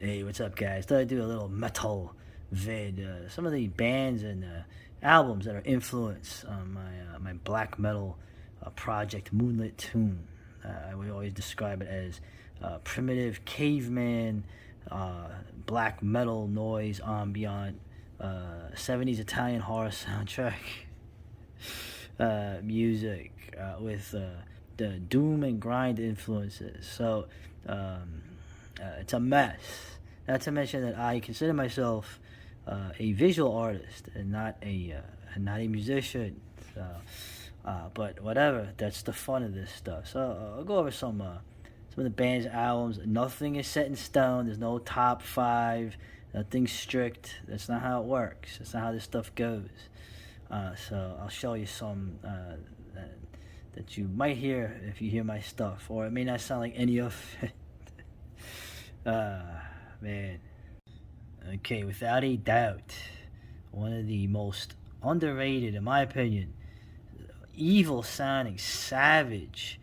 Hey, what's up, guys? Thought I'd do a little metal vid. Some of the bands and albums that are influenced on my black metal project, Moonlit Tomb. I would always describe it as primitive caveman, black metal noise ambient, 70s Italian horror soundtrack music with the doom and grind influences. So it's a mess. Not to mention that I consider myself a visual artist and not a musician. So, but whatever, that's the fun of this stuff. So I'll go over some of the band's albums. Nothing is set in stone. There's no top five. Nothing's strict. That's not how it works. That's not how this stuff goes. So I'll show you some that you might hear if you hear my stuff, or it may not sound like any of it. Man. Okay, without a doubt, one of the most underrated, in my opinion, evil sounding, savage,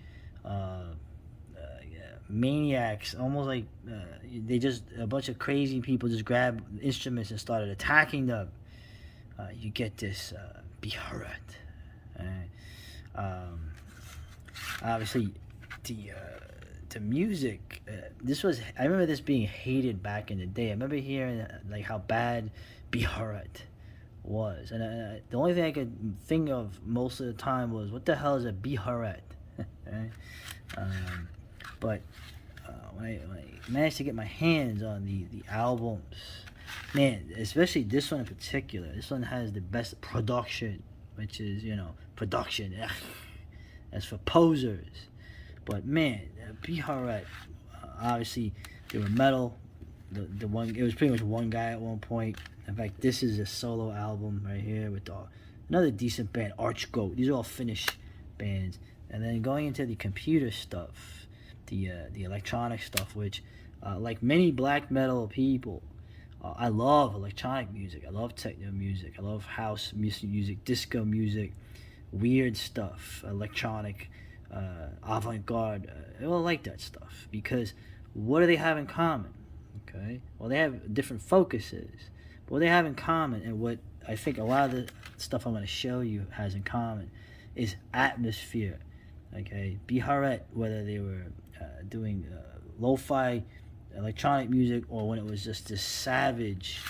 maniacs, almost like they just, a bunch of crazy people just grabbed instruments and started attacking them. You get this Beharat. Obviously, the music. I remember this being hated back in the day. I remember hearing like how bad Beharat was, and the only thing I could think of most of the time was, what the hell is a Beharat? Right? But when I managed to get my hands on the albums, man, especially this one in particular, this one has the best production, which is, production. As for posers. But man, Beharat, obviously, they were metal. The one, it was pretty much one guy at one point. In fact, this is a solo album right here with another decent band, Archgoat. These are all Finnish bands. And then going into the computer stuff, the electronic stuff, which, like many black metal people, I love electronic music. I love techno music. I love house music, disco music, weird stuff, electronic, avant-garde. I like that stuff because what do they have in common? Okay, well, they have different focuses, but what they have in common, and what I think a lot of the stuff I'm going to show you has in common, is atmosphere. Okay, Beharat, whether they were doing lo-fi electronic music or when it was just this savage,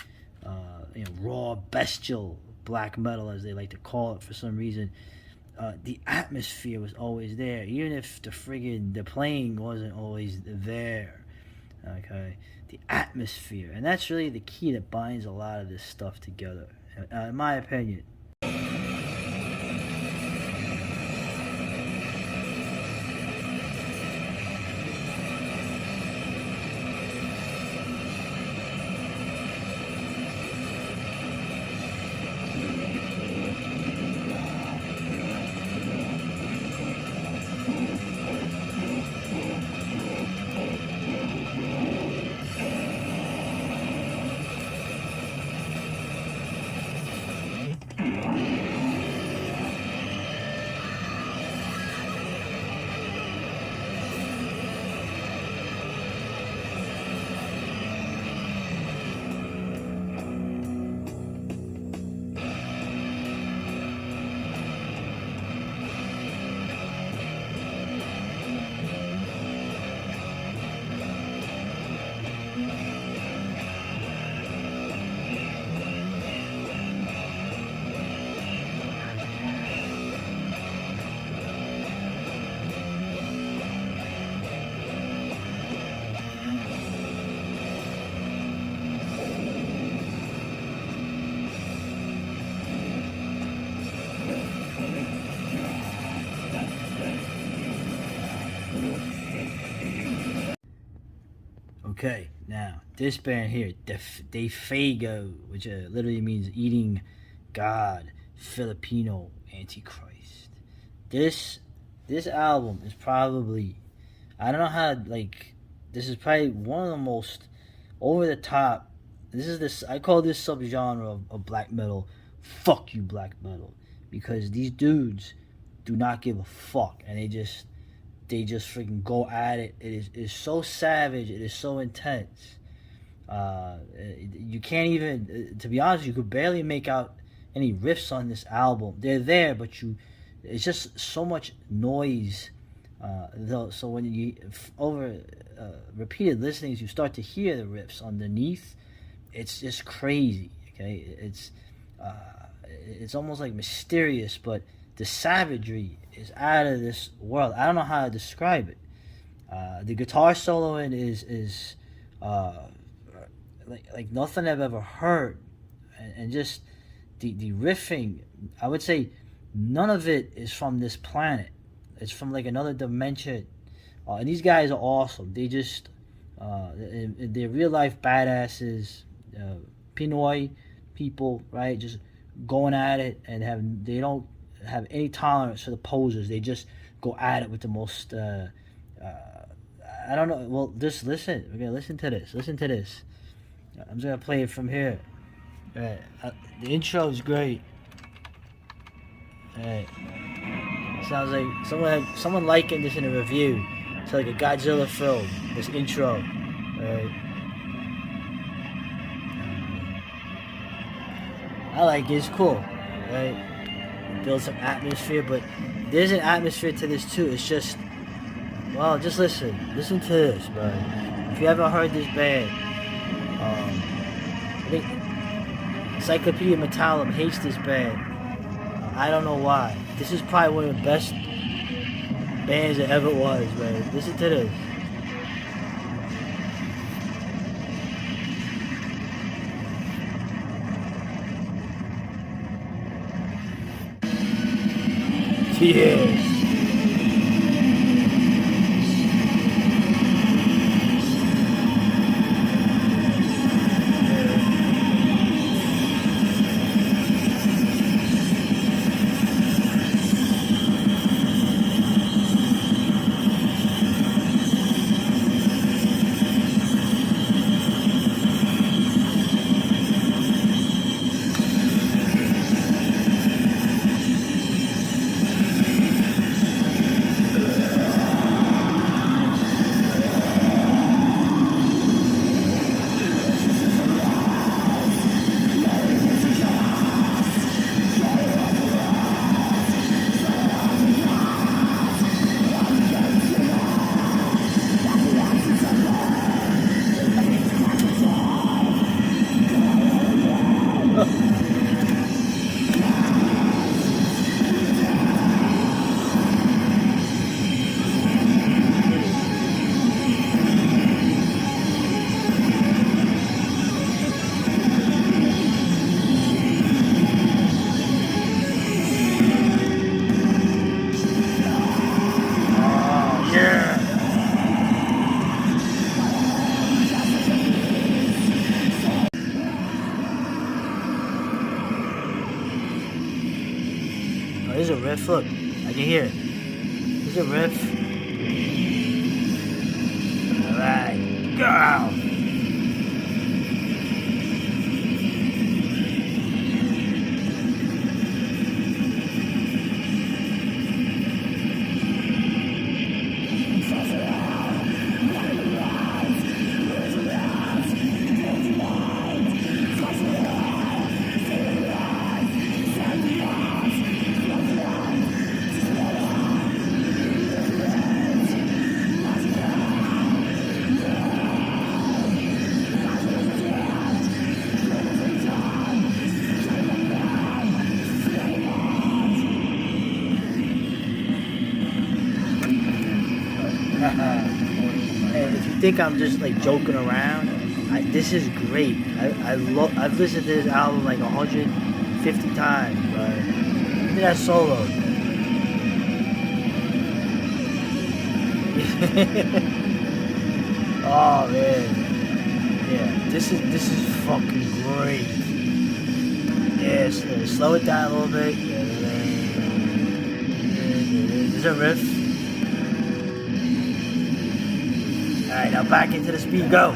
raw, bestial black metal, as they like to call it for some reason, the atmosphere was always there, even if the playing wasn't always there. Okay, the atmosphere, and that's really the key that binds a lot of this stuff together, in my opinion. Okay, now this band here, Defago, which literally means eating God, Filipino Antichrist. This album is probably, I don't know how, this is probably one of the most over the top. I call this subgenre of black metal, fuck you black metal, because these dudes do not give a fuck, and they just freaking go at it. It is so savage. It is so intense. You can't even, to be honest, you could barely make out any riffs on this album. They're there, but it's just so much noise. Though, so when you over repeated listenings, you start to hear the riffs underneath. It's just crazy. Okay, uh, it's almost like mysterious, but the savagery is out of this world. I don't know how to describe it. The guitar soloing is like nothing I've ever heard, and just the riffing. I would say none of it is from this planet. It's from like another dimension. And these guys are awesome. They just they're real life badasses, Pinoy people, right? Just going at it, and they don't have any tolerance for the posers. They just go at it with the most. I don't know. Well, just listen. We're gonna listen to this. Listen to this. I'm just gonna play it from here. Right. The intro is great. Right. Sounds like someone likened this in a review to like a Godzilla film. This intro. Right. I like it. It's cool. Right. It builds some atmosphere, but there's an atmosphere to this too. It's just. Well, just listen. Listen to this, bro. If you haven't heard this band, I think Encyclopedia Metallum hates this band. I don't know why. This is probably one of the best bands that ever was, man. Listen to this. Yeah. There's a riff, look. I can hear it. There's a riff. Alright, go! And if you think I'm just like joking around, this is great. I've listened to this album like 150 times. But look at that solo. Oh man, yeah, this is fucking great. Yeah, slow it down a little bit. There's a riff. Alright, now back into the speed, go!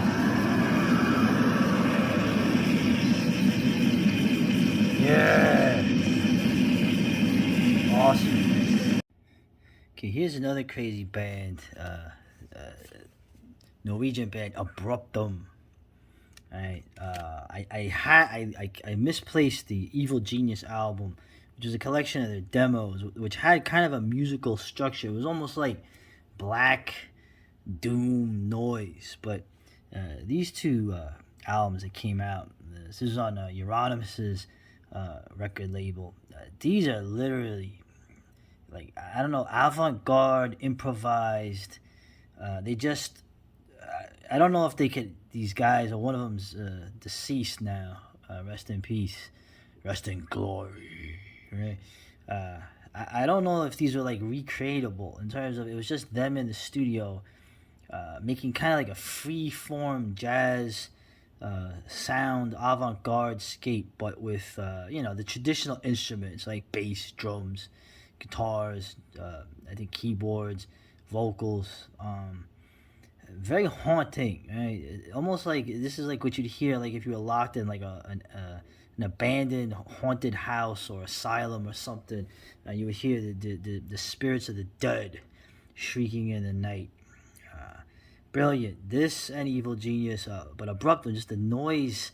Yeah! Awesome. Okay, here's another crazy band. Norwegian band, Abruptum. Right. I misplaced the Evil Genius album, which is a collection of their demos, which had kind of a musical structure. It was almost like black doom noise. But these two albums that came out, this is on Euronymous' record label. These are literally like, I don't know, avant-garde, improvised. They just I don't know if they could. These guys, or one of them's deceased now. Rest in peace, rest in glory. Right. I don't know if these were like recreatable in terms of, it was just them in the studio, making kind of like a free form jazz sound, avant-garde scape, but with the traditional instruments like bass, drums, guitars, I think keyboards, vocals. Very haunting, right? Almost like this is like what you'd hear like if you were locked in like an abandoned haunted house or asylum or something. You would hear the spirits of the dead shrieking in the night. Brilliant. This and Evil Genius, but abruptly, just the noise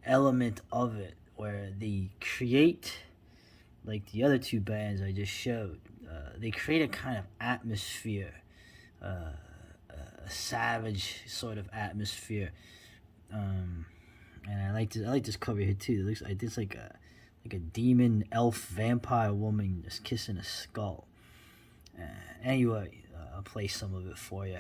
element of it, where they create, like the other two bands I just showed, they create a kind of atmosphere, a savage sort of atmosphere. And I like this cover here too. It looks like it's like a demon elf vampire woman just kissing a skull. Anyway, I'll play some of it for you.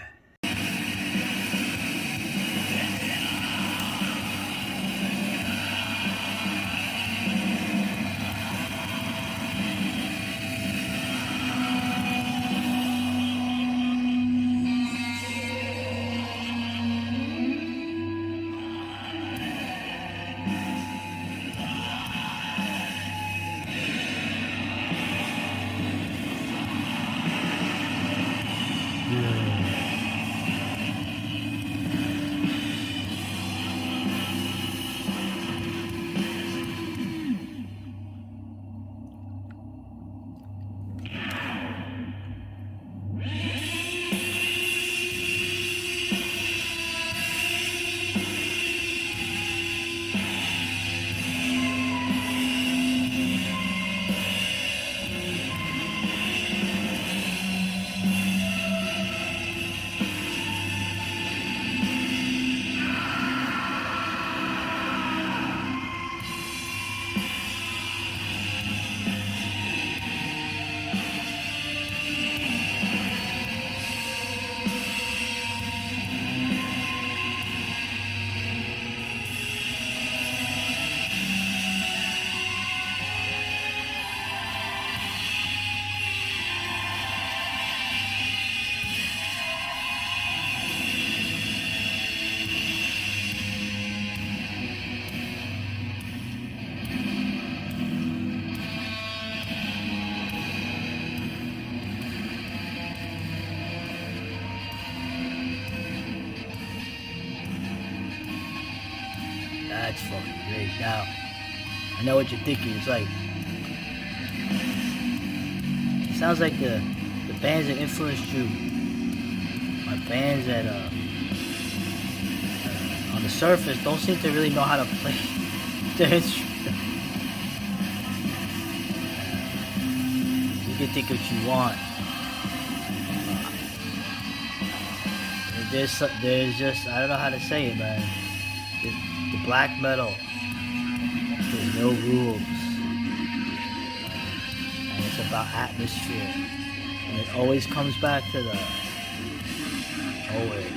That's fucking great. Now, I know what you're thinking. It's like, it sounds like the bands that influenced you are bands that on the surface don't seem to really know how to play their instrument. You can think what you want. There's just, I don't know how to say it, man. The black metal, there's no rules, and it's about atmosphere, and it always comes back to the always.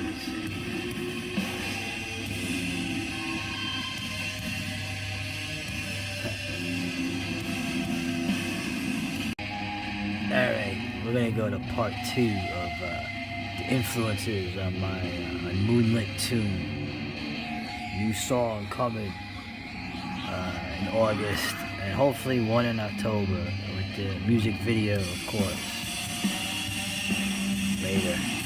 Alright, we're gonna go to part 2 of the influences on my Moonlit Tomb. New song coming in August, and hopefully one in October with the music video, of course. Later.